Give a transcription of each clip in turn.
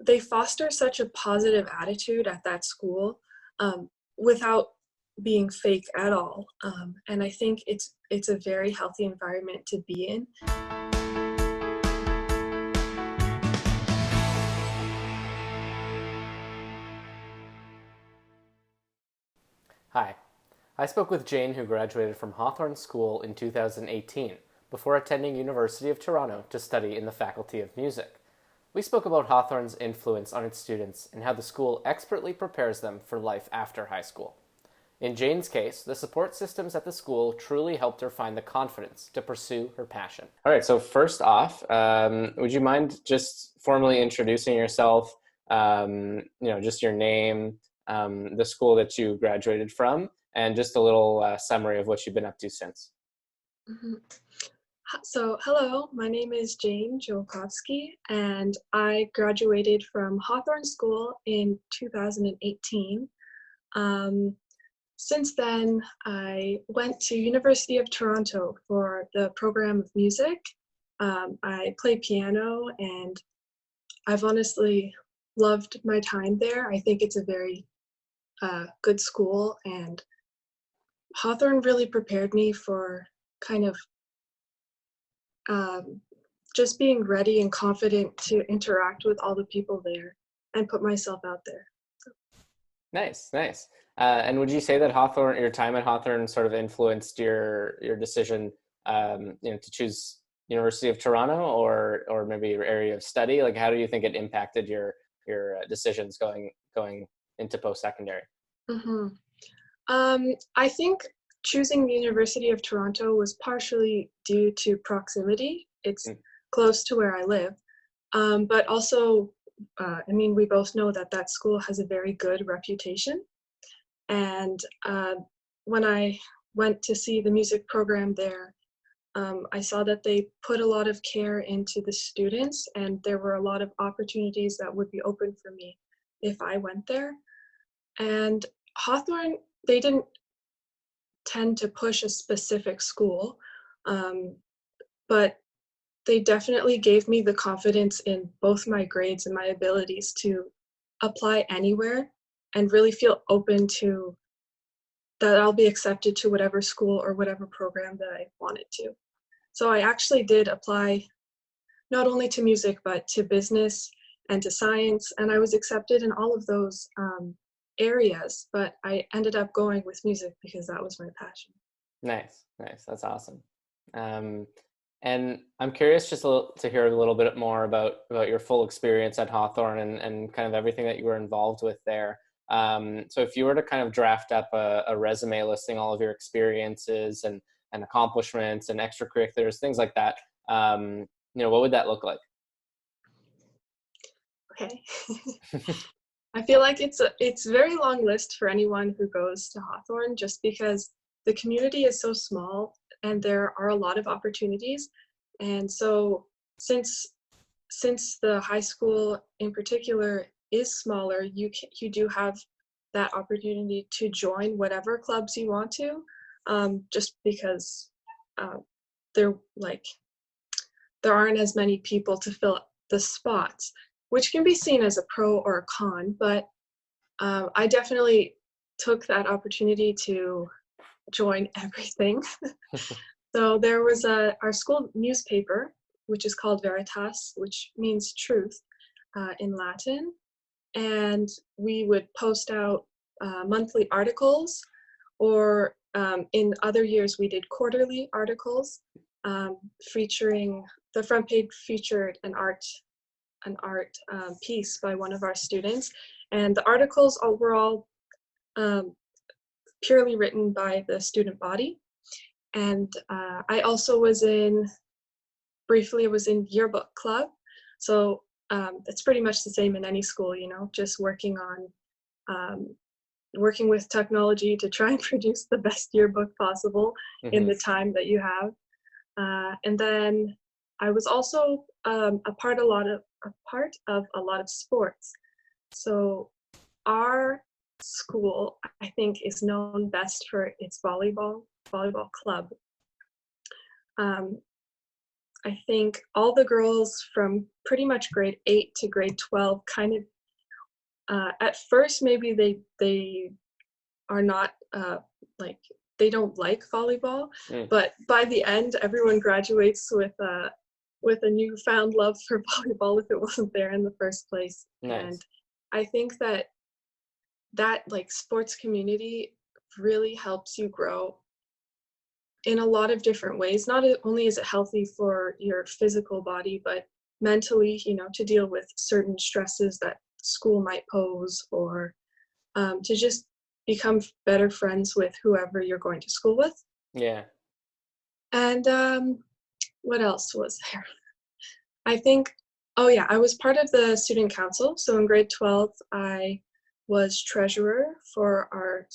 they foster such a positive attitude at that school, without being fake at all. And I think it's a very healthy environment to be in. Hi, I spoke with Jane, who graduated from Hawthorn School in 2018 before attending University of Toronto to study in the Faculty of Music. We spoke about Hawthorn's influence on its students and how the school expertly prepares them for life after high school. In Jane's case, the support systems at the school truly helped her find the confidence to pursue her passion. All right, so first off, would you mind just formally introducing yourself, just your name, the school that you graduated from, and just a little summary of what you've been up to since. Mhm. So, hello, my name is Jane Zuchelkowski, and I graduated from Hawthorn School in 2018. Since then, I went to University of Toronto for the program of music. I play piano, and I've honestly loved my time there. I think it's a very good school, and Hawthorn really prepared me for kind of just being ready and confident to interact with all the people there and put myself out there. Nice, nice. And would you say that Hawthorn, your time at Hawthorn, sort of influenced your decision, to choose University of Toronto or maybe your area of study? Like, how do you think it impacted your decisions going into post-secondary? Mm-hmm. I think choosing the University of Toronto was partially due to proximity. It's close to where I live, but also, we both know that that school has a very good reputation. And when I went to see the music program there, I saw that they put a lot of care into the students, and there were a lot of opportunities that would be open for me if I went there. And Hawthorn, they didn't tend to push a specific school, but they definitely gave me the confidence in both my grades and my abilities to apply anywhere and really feel open to that I'll be accepted to whatever school or whatever program that I wanted to. So I actually did apply not only to music, but to business and to science, and I was accepted in all of those areas, but I ended up going with music because that was my passion. Nice, nice. That's awesome. And I'm curious just to hear a little bit more about your full experience at Hawthorn and kind of everything that you were involved with there. So if you were to kind of draft up a resume listing all of your experiences and accomplishments and extracurriculars, things like that, what would that look like? Okay. I feel like it's a very long list for anyone who goes to Hawthorn, just because the community is so small and there are a lot of opportunities. And so since the high school in particular is smaller, you do have that opportunity to join whatever clubs you want to, just because there aren't as many people to fill the spots, which can be seen as a pro or a con, but I definitely took that opportunity to join everything. So there was our school newspaper, which is called Veritas, which means truth in Latin. And we would post out monthly articles, or in other years we did quarterly articles featuring, the front page featured an art piece by one of our students. And the articles were all purely written by the student body. And I also was briefly yearbook club. So it's pretty much the same in any school, just working with technology to try and produce the best yearbook possible in the time that you have. And then I was also a part of a lot of sports. So our school, I think, is known best for its volleyball club. I think all the girls from pretty much grade 8 to grade 12 kind of, at first maybe they are not like, they don't like volleyball, but by the end everyone graduates with a newfound love for volleyball if it wasn't there in the first place. Nice. And I think that like sports community really helps you grow in a lot of different ways. Not only is it healthy for your physical body, but mentally, to deal with certain stresses that school might pose, or to just become better friends with whoever you're going to school with. Yeah. And what else was there? I think, oh yeah, I was part of the student council. So in grade 12, I was treasurer for our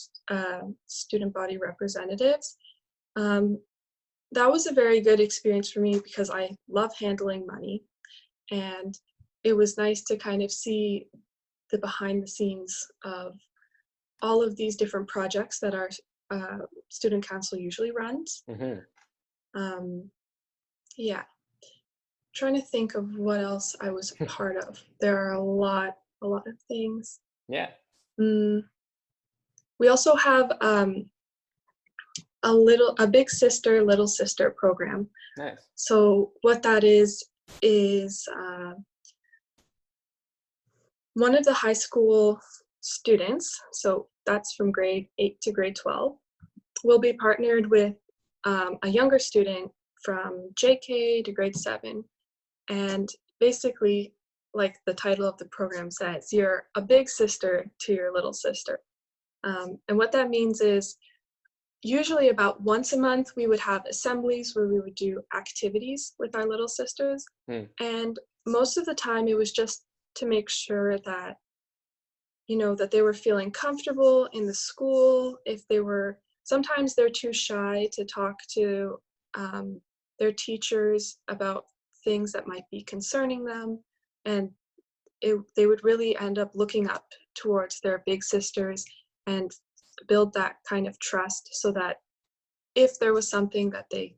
student body representatives. That was a very good experience for me because I love handling money, and it was nice to kind of see the behind the scenes of all of these different projects that our student council usually runs. Yeah, trying to think of what else I was a part of. There are a lot of things. Yeah. We also have a big sister, little sister program. Nice. So what that is one of the high school students, so that's from grade 8 to grade 12, will be partnered with a younger student from JK to grade 7. And basically, like the title of the program says, you're a big sister to your little sister. And what that means is usually about once a month, we would have assemblies where we would do activities with our little sisters. And most of the time it was just to make sure that, that they were feeling comfortable in the school. Sometimes they're too shy to talk to their teachers about things that might be concerning them. And they would really end up looking up towards their big sisters and build that kind of trust, so that if there was something that they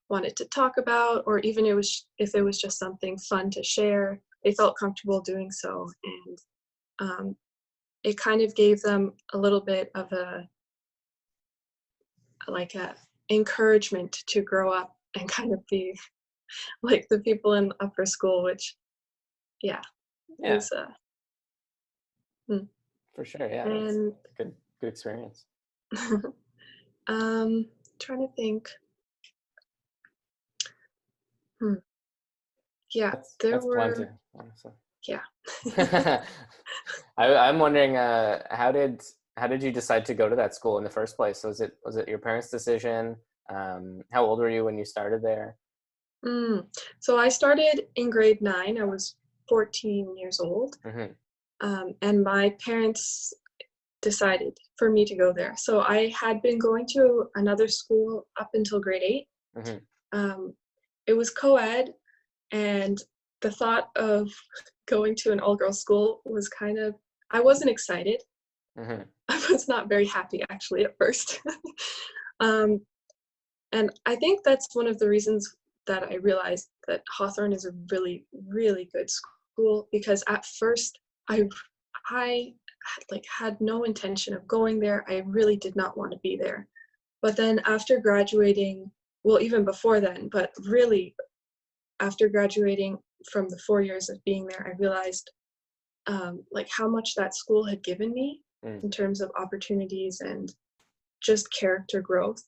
wanted to talk about, or even if it was just something fun to share, they felt comfortable doing so. And it kind of gave them a little bit of a encouragement to grow up and kind of be like the people in upper school, which is for sure. Yeah, and that's a good experience. Trying to think. Yeah, that's plenty, honestly. Yeah. I'm wondering, how did you decide to go to that school in the first place? Was it your parents' decision? How old were you when you started there? So I started in grade 9. I was 14 years old. And my parents decided for me to go there. So I had been going to another school up until grade 8. It was co-ed, and the thought of going to an all-girls school was I wasn't excited. I was not very happy actually at first. And I think that's one of the reasons that I realized that Hawthorn is a really, really good school, because at first I had no intention of going there. I really did not want to be there. But then after graduating, well, even before then, but really after graduating from the 4 years of being there, I realized how much that school had given me in terms of opportunities and just character growth.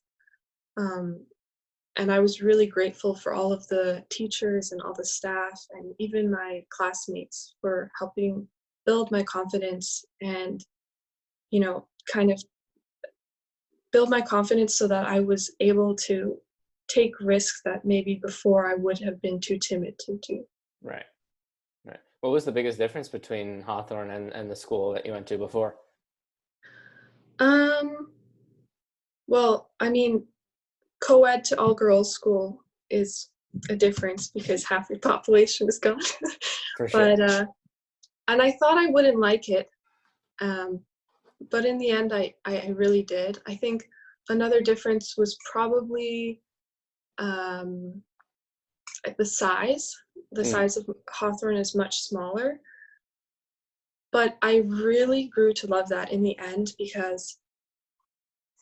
And I was really grateful for all of the teachers and all the staff and even my classmates for helping build my confidence and, kind of build my confidence so that I was able to take risks that maybe before I would have been too timid to do. Right. What was the biggest difference between Hawthorn and the school that you went to before? Well, I mean, co-ed to all-girls school is a difference because half your population is gone. For sure. But and I thought I wouldn't like it, but in the end, I really did. I think another difference was probably the size of Hawthorn is much smaller. But I really grew to love that in the end, because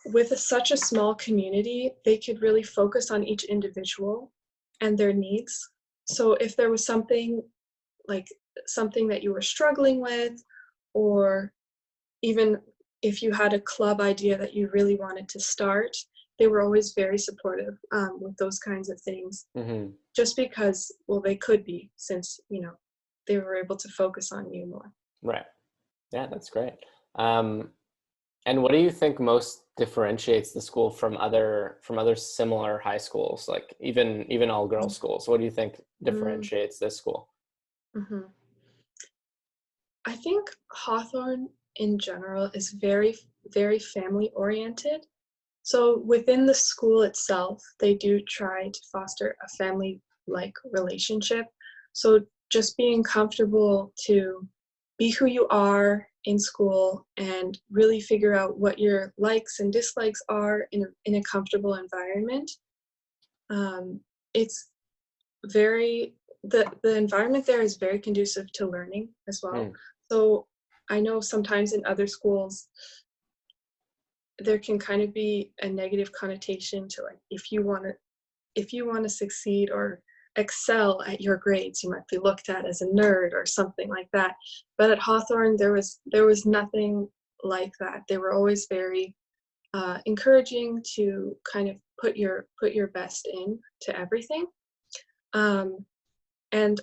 with such a small community, they could really focus on each individual and their needs. So if there was something that you were struggling with, or even if you had a club idea that you really wanted to start, they were always very supportive with those kinds of things. Just because, well, they could be, since, they were able to focus on you more. Right. Yeah, that's great. And what do you think most differentiates the school from other similar high schools, like even all girls schools? What do you think differentiates this school? I think Hawthorn in general is very, very family oriented. So within the school itself, they do try to foster a family-like relationship. So just being comfortable to be who you are in school and really figure out what your likes and dislikes are in a comfortable environment. It's very, the environment there is very conducive to learning as well. So I know sometimes in other schools, there can kind of be a negative connotation to, like, if you want to succeed or excel at your grades, you might be looked at as a nerd or something like that. But at Hawthorn, there was nothing like that. They were always very encouraging to kind of put your best in to everything. And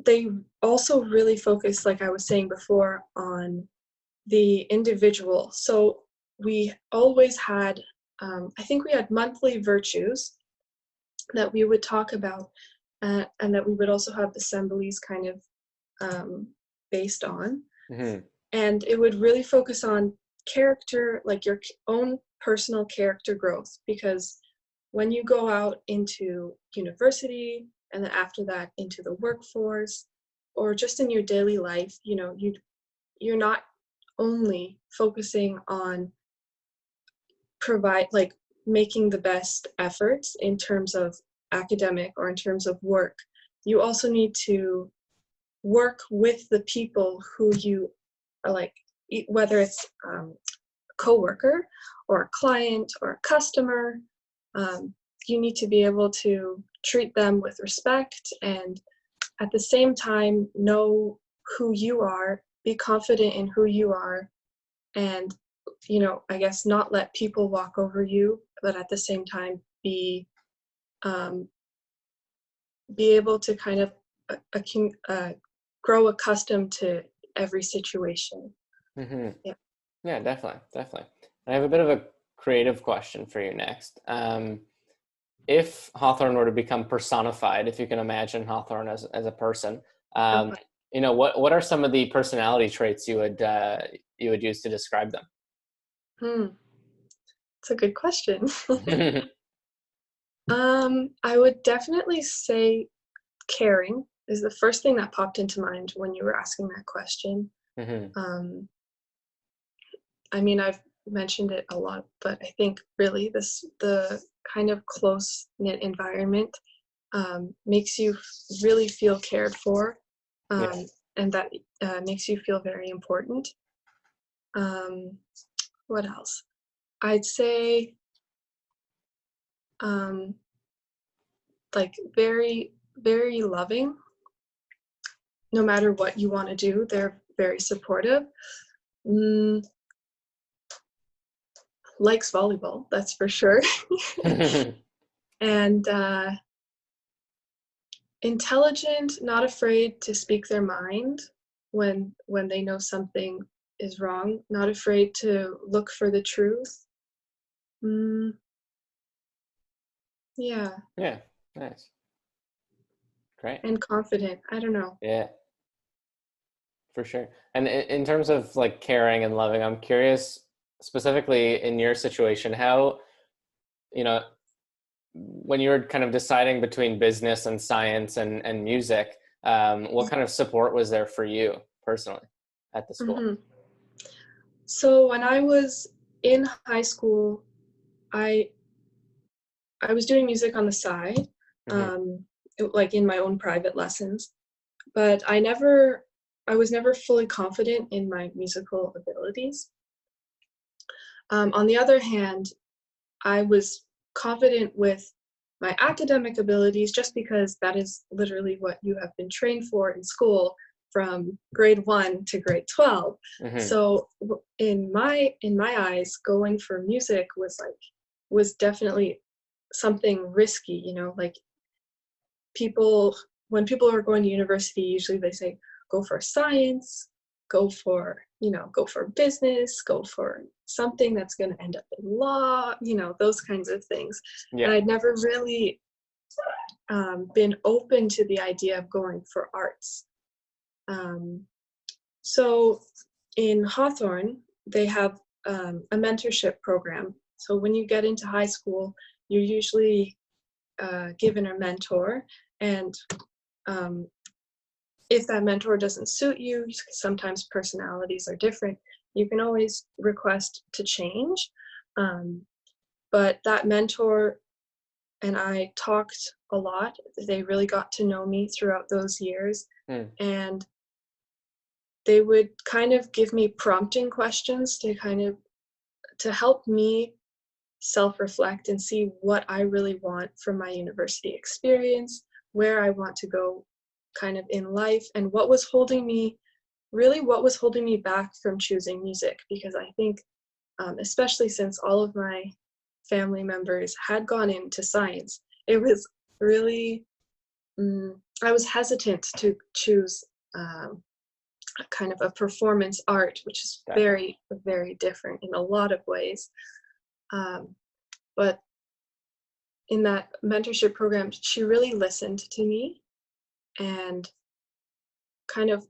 they also really focus, like I was saying before, on the individual. So we always had, I think we had monthly virtues that we would talk about, and that we would also have assemblies kind of based on. And it would really focus on character, like your own personal character growth, because when you go out into university and then after that into the workforce, or just in your daily life, you're not only focusing on making the best efforts in terms of academic or in terms of work. You also need to work with the people who you are, like, whether it's a coworker or a client or a customer. You need to be able to treat them with respect, and at the same time know who you are, be confident in who you are, and I guess not let people walk over you, but at the same time be able to kind of grow accustomed to every situation. Yeah, definitely. I have a bit of a creative question for you next. If Hawthorn were to become personified, if you can imagine Hawthorn as a person, what are some of the personality traits you would use to describe them? It's a good question. I would definitely say caring is the first thing that popped into mind when you were asking that question. I mean, I've mentioned it a lot, but I think really the kind of close-knit environment makes you really feel cared for, and that makes you feel very important. What else? I'd say like very, very loving. No matter what you want to do, they're very supportive. Likes volleyball, that's for sure. And intelligent, not afraid to speak their mind when they know something is wrong, not afraid to look for the truth. Yeah. Yeah, nice. Great. And confident, I don't know. Yeah, for sure. And in terms of like caring and loving, I'm curious specifically in your situation, how, when you were kind of deciding between business and science and music, what kind of support was there for you personally at the school? So when I was in high school, I was doing music on the side. It like in my own private lessons, but I was never fully confident in my musical abilities. On the other hand, I was confident with my academic abilities just because that is literally what you have been trained for in school from grade 1 to grade 12. So in my eyes, going for music was definitely something risky, like when people are going to university, usually they say go for science, go for business, go for something that's going to end up in law, those kinds of things. Yeah. And I'd never really been open to the idea of going for arts. So in Hawthorn, they have a mentorship program. So when you get into high school, you're usually given a mentor, and if that mentor doesn't suit you, sometimes personalities are different, you can always request to change. But that mentor and I talked a lot. They really got to know me throughout those years. And they would kind of give me prompting questions to help me self-reflect and see what I really want from my university experience, where I want to go kind of in life, and what was holding me back from choosing music. Because I think, especially since all of my family members had gone into science, it was really, I was hesitant to choose kind of a performance art, which is very, very different in a lot of ways. But in that mentorship program, she really listened to me and kind of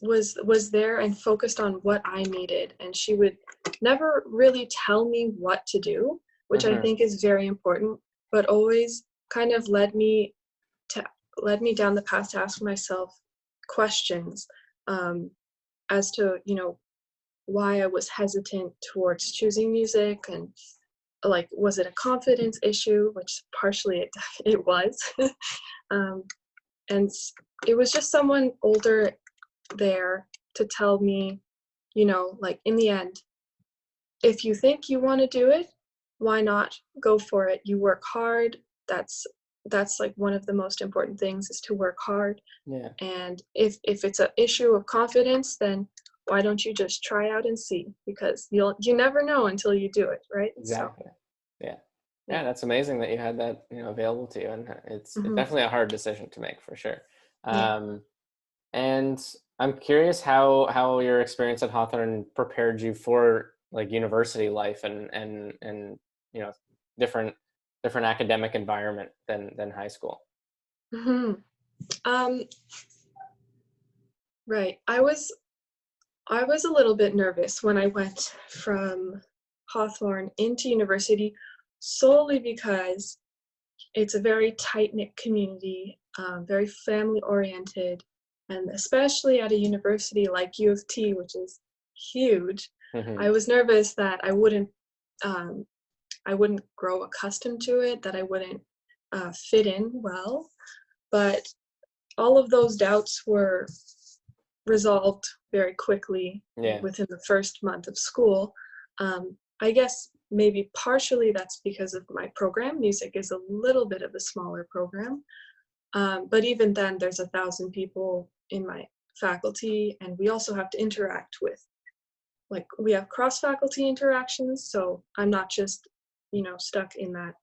was there and focused on what I needed. And she would never really tell me what to do, which I think is very important, but always kind of led me down the path to ask myself questions as to, why I was hesitant towards choosing music, and like, was it a confidence issue, which partially it was. And it was just someone older there to tell me, like, in the end, if you think you want to do it, why not go for it? You work hard. That's like one of the most important things, is to work hard. Yeah. And if it's an issue of confidence, then why don't you just try out and see? Because you never know until you do it, right? Exactly. So, yeah, that's amazing that you had that available to you, and it's definitely a hard decision to make, for sure. And I'm curious how your experience at Hawthorn prepared you for like university life and different academic environment than high school. Right. I was a little bit nervous when I went from Hawthorn into university, solely because it's a very tight-knit community, very family-oriented, and especially at a university like U of T, which is huge. I was nervous that I wouldn't grow accustomed to it, that I wouldn't fit in well. But all of those doubts were resolved very quickly within the first month of school. I guess maybe partially that's because of my program. Music is a little bit of a smaller program. But even then, there's 1,000 people in my faculty, and we also have to interact with, like, we have cross-faculty interactions, so I'm not just, stuck in that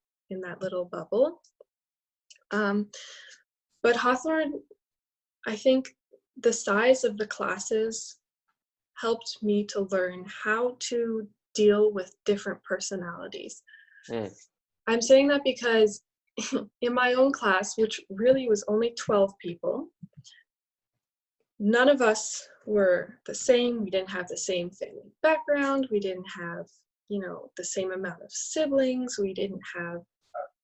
little bubble. But Hawthorn, I think the size of the classes helped me to learn how to deal with different personalities. I'm saying that because in my own class, which really was only 12 people, none of us were the same. We didn't have the same family background. We didn't have, the same amount of siblings. We didn't have,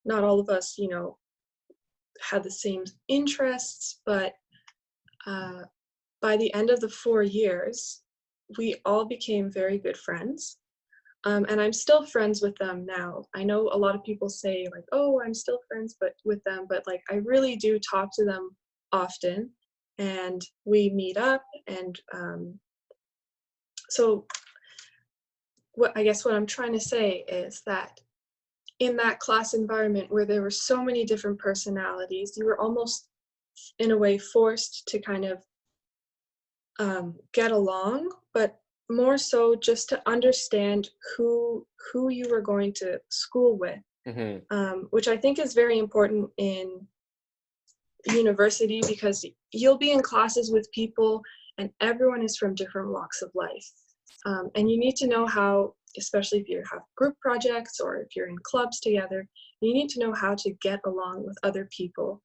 not all of us, had the same interests, but by the end of the 4 years, we all became very good friends. And I'm still friends with them now. I know a lot of people say like, oh, I'm still friends with them, but like I really do talk to them often, and we meet up. And so what I'm trying to say is that in that class environment where there were so many different personalities, you were almost in a way forced to kind of get along, but more so just to understand who you were going to school with, which I think is very important in university, because you'll be in classes with people and everyone is from different walks of life. And you need to know how, especially if you have group projects or if you're in clubs together, you need to know how to get along with other people.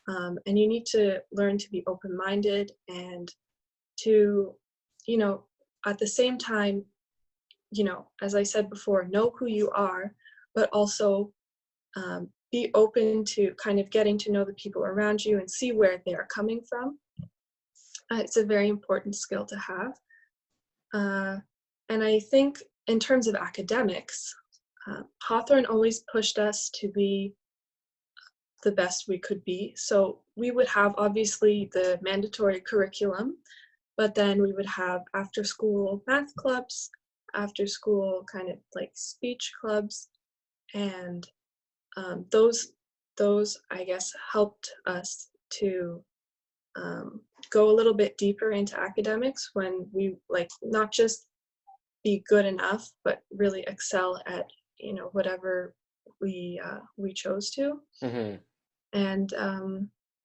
And you need to learn to be open-minded and to, at the same time, as I said before, know who you are, but also be open to kind of getting to know the people around you and see where they're coming from. It's a very important skill to have. And I think in terms of academics, Hawthorn always pushed us to be the best we could be. So we would have obviously the mandatory curriculum, but then we would have after school math clubs, after school kind of like speech clubs, and those I guess helped us to go a little bit deeper into academics, when we like not just be good enough, but really excel at whatever we chose to. And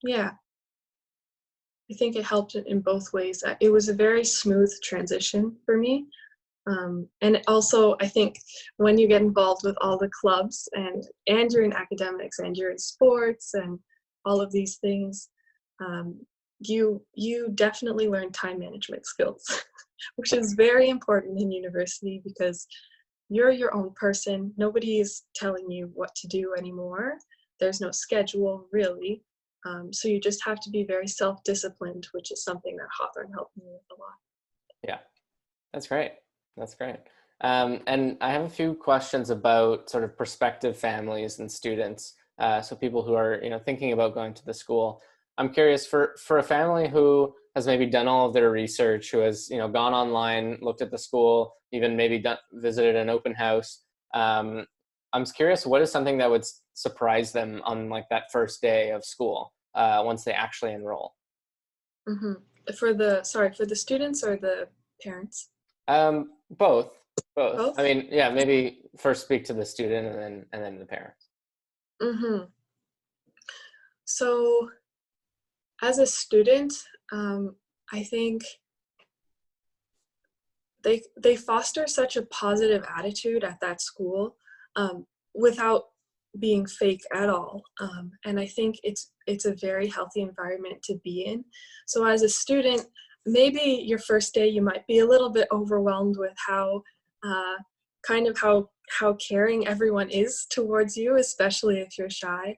yeah, I think it helped in both ways. It was a very smooth transition for me. And also, I think when you get involved with all the clubs and you're in academics and you're in sports and all of these things, you definitely learn time management skills, which is very important in university, because you're your own person. Nobody is telling you what to do anymore. There's no schedule, really. So you just have to be very self-disciplined, which is something that Hawthorn helped me with a lot. Yeah, that's great. That's great. And I have a few questions about sort of prospective families and students. So people who are, thinking about going to the school. I'm curious, for a family who has maybe done all of their research, who has, gone online, looked at the school, even maybe visited an open house. I'm curious, what is something that would surprise them on like that first day of school, once they actually enroll? For the students or the parents? Both. Both? I mean, yeah, maybe first speak to the student and then the parents. So as a student, I think they foster such a positive attitude at that school, without being fake at all. And I think it's a very healthy environment to be in. So as a student, maybe your first day you might be a little bit overwhelmed with how how caring everyone is towards you, especially if you're shy.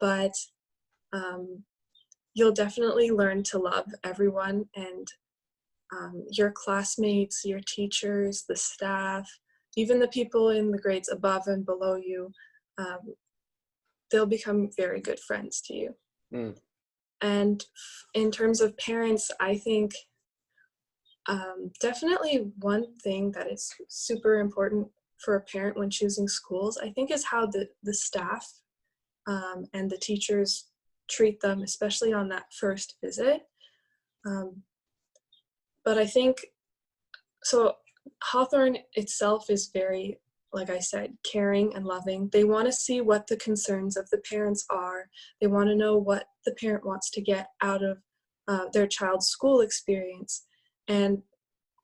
But you'll definitely learn to love everyone, and your classmates, your teachers, the staff, even the people in the grades above and below you. They'll become very good friends to you. And in terms of parents, I think definitely one thing that is super important for a parent when choosing schools, I think, is how the staff and the teachers treat them, especially on that first visit. But I think, so Hawthorn itself is very, like I said, caring and loving. They want to see what the concerns of the parents are. They want to know what the parent wants to get out of their child's school experience. And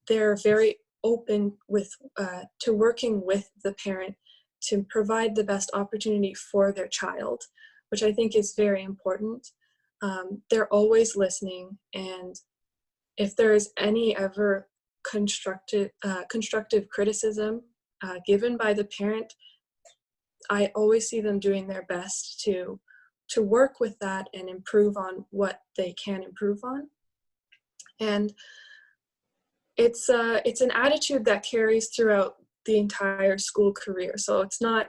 they're very open to working with the parent to provide the best opportunity for their child, which I think is very important. They're always listening, and if there is any ever constructive criticism given by the parent, I always see them doing their best to work with that and improve on what they can improve on. And it's an attitude that carries throughout the entire school career. So it's not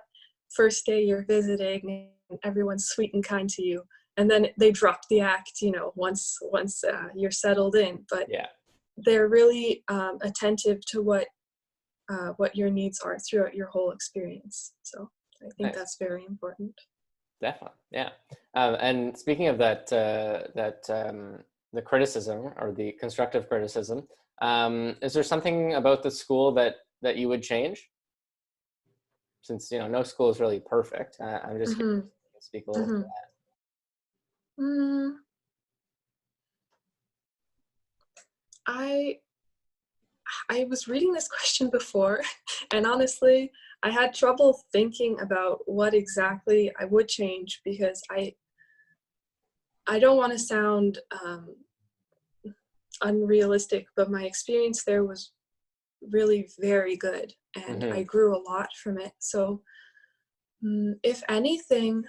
first day you're visiting and everyone's sweet and kind to you, and then they drop the act, once you're settled in. But Yeah. they're really attentive to what your needs are throughout your whole experience. So I think Nice. that's very important. Definitely. Yeah. And speaking of that, the criticism or the constructive criticism, is there something about the school that you would change? Since, no school is really perfect. I'm just curious Mm-hmm. if you can speak a little to Mm-hmm. Mm, I I was reading this question before, and honestly, I had trouble thinking about what exactly I would change, because I don't want to sound unrealistic, but my experience there was really very good, that. and I grew a lot from it. So, if anything,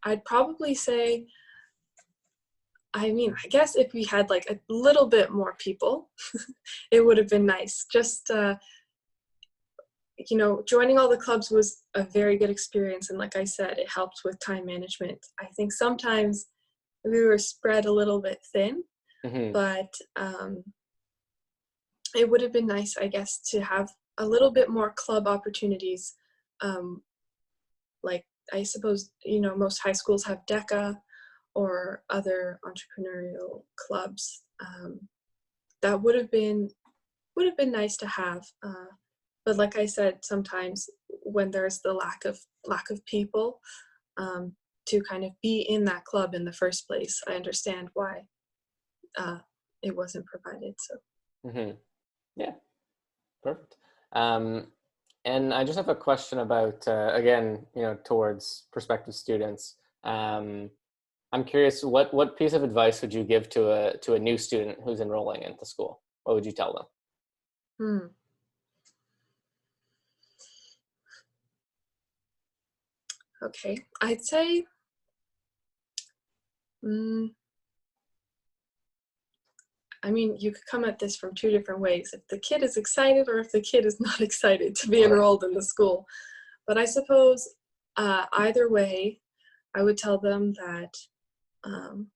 I'd probably say, I mean, I guess if we had like a little bit more people, it would have been nice. Just, joining all the clubs was a very good experience. And like I said, it helped with time management. I think sometimes we were spread a little bit thin, Mm-hmm. but it would have been nice, I guess, to have a little bit more club opportunities. Like, I suppose, most high schools have DECA or other entrepreneurial clubs. That would have been nice to have. But like I said, sometimes when there's the lack of people to kind of be in that club in the first place, I understand why it wasn't provided. So. Mm-hmm. Yeah. Perfect. Um, and I just have a question about, again, towards prospective students. I'm curious, what piece of advice would you give to a new student who's enrolling into school? What would you tell them? Hmm. Okay, I'd say, I mean, you could come at this from two different ways. If the kid is excited or if the kid is not excited to be enrolled in the school. But I suppose either way, I would tell them that um,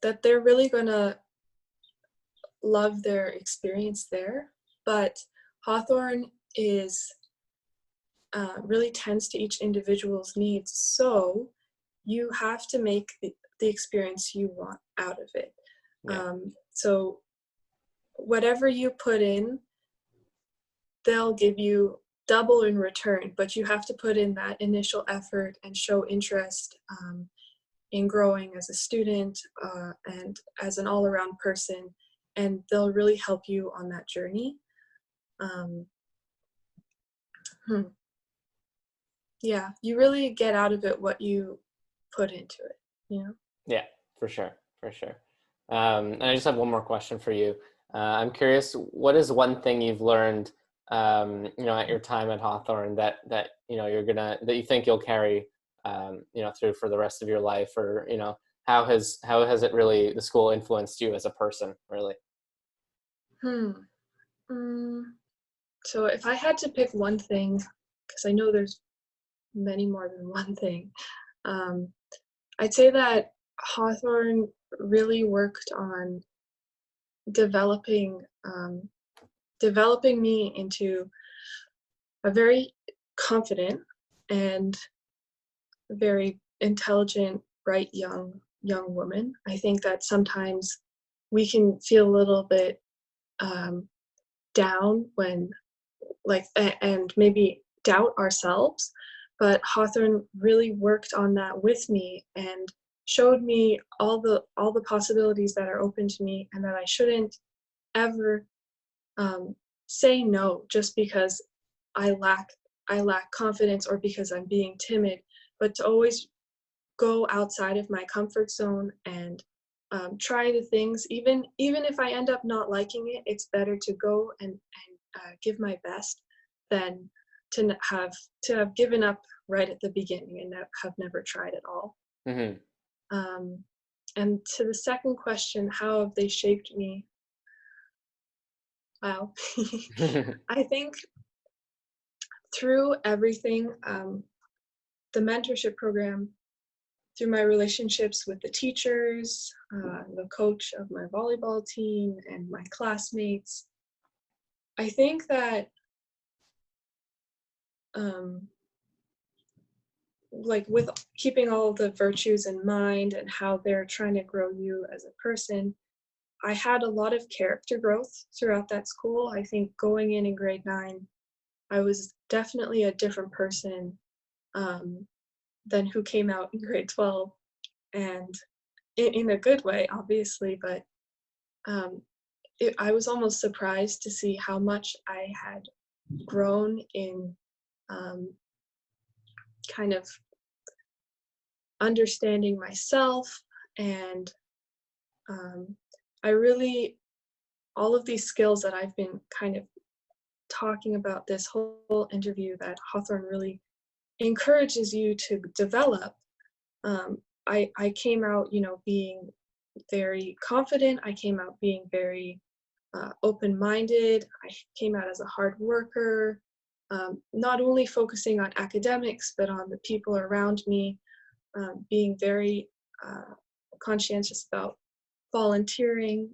that they're really gonna love their experience there. But Hawthorn is really tends to each individual's needs. So you have to make the experience you want out of it. Yeah. So whatever you put in, they'll give you double in return, but you have to put in that initial effort and show interest in growing as a student and as an all-around person, and they'll really help you on that journey. Um, yeah, you really get out of it what you put into it. Yeah, for sure, for sure. And I just have one more question for you. I'm curious, what is one thing you've learned, at your time at Hawthorn that that you think you'll carry, through for the rest of your life, or how has it really, the school, influenced you as a person, really? Hmm. Mm, so if I had to pick one thing, because I know there's many more than one thing, um, I'd say that Hawthorn really worked on developing developing me into a very confident and very intelligent, bright young woman. I think that sometimes we can feel a little bit down when and maybe doubt ourselves, but Hawthorne really worked on that with me and showed me all the possibilities that are open to me, and that I shouldn't ever say no just because I lack confidence or because I'm being timid, but to always go outside of my comfort zone and try the things, even if I end up not liking it. It's better to go and give my best than to have given up right at the beginning and have never tried at all. Mm-hmm. And to the second question, how have they shaped me? Wow. I think through everything, the mentorship program, through my relationships with the teachers, the coach of my volleyball team, and my classmates, I think that um, like with keeping all the virtues in mind and how they're trying to grow you as a person, I had a lot of character growth throughout that school. I think going in grade 9, I was definitely a different person um, than who came out in grade 12, and in a good way, obviously, but um, I was almost surprised to see how much I had grown in um, kind of understanding myself. And um, I really, all of these skills that I've been kind of talking about this whole interview that Hawthorn really encourages you to develop. Um, I came out, being very confident. I came out being very open-minded. I came out as a hard worker, not only focusing on academics, but on the people around me, being very conscientious about volunteering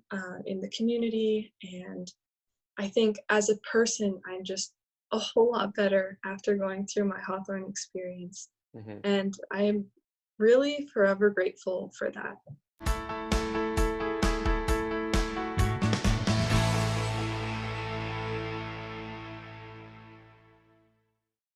in the community. And I think as a person, I'm just a whole lot better after going through my Hawthorn experience. Hmm. And I am really forever grateful for that.